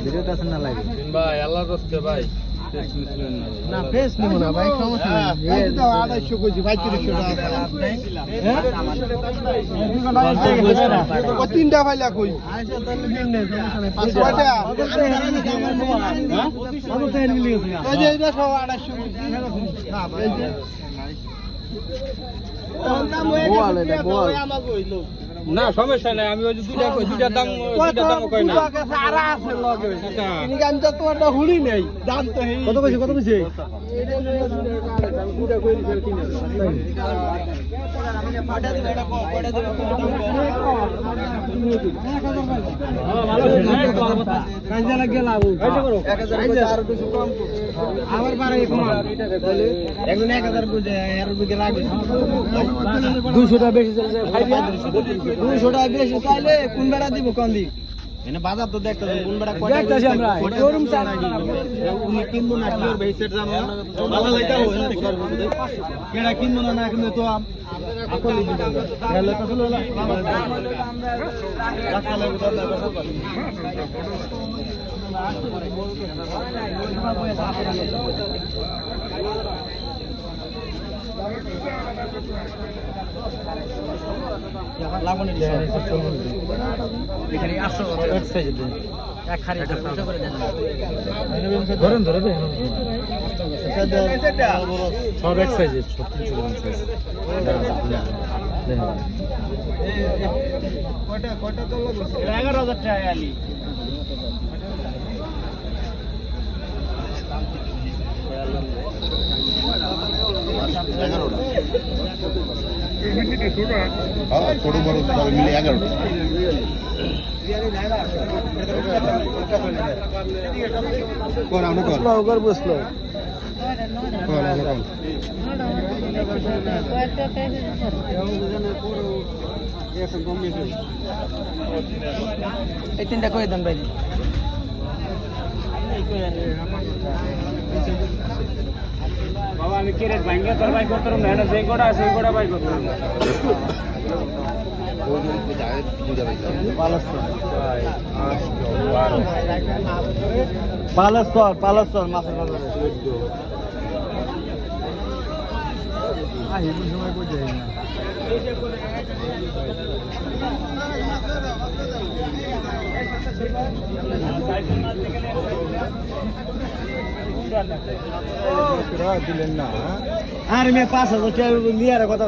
ভিডিওটা আছে না লাগে ভাই আল্লাহর রাস্তে ভাই না ফেস নিব না ভাই সমস্যা নেই এই তো 250 কইছি 3500 টাকা ও তিনটা ফাইলা কই আচ্ছা তাহলে দিন নে সমস্যা নাই 500 টাকা হ্যাঁ কত টাকা মিলে গেছে এই যে এটা সব 250 কইছি না ভাই এই যে না সমস্যা নাই আমি ওই যে দুইটা দাম কই না সারা আছে লগে তিনি গান তো তোমারটা হুড়ি নাই দাম তো হেই কত কইছে দুইটা কই দিছে কিনা পাটা দিবে এটা পাটা দিবে কাজা লাগে লাভ 1000 আর 200 কম আবার বারে কম তাহলে একজন 1000 বুঝে এর বিকে রাখবে 200 টাকা বেশি চলে যায় 200 টাকা বেশি চাইলে কোন বেড়া দিব কোন দি এনে বাজার তো দেখতে কোন বেড়া কত দেখতাছি আমরা শোরুম চাই উনি কিনবো না কি ওর ভাই সেট জানো না ভালো লাইতা হয় কেডা কিনবো না কিনলে তো আকলি দিব গেলে কত ললা টাকা লাগবে তো লাবণী এখানে 800 এক সাইজ দেন এক খারি এটা করে দেন ধরেন ধরে দেন সব এক সাইজের 36 সাইজ কয়টা তো লাগলো 11000 টাকা আলি ছোট বড় সব মিলে 11টা বসলো এই তিনটা কয়ে দেন ভাই বাবা আমি কেরেট ভাঙ্গে তোর ভাই করতে না এটা যে কোটা আছে ওই কোটা ভাই করতে পালাস্তর মাছের বাজারে সময় কই যায় না দিলেন না আর মেয়ে 5000 টাকা নিয়ে কথা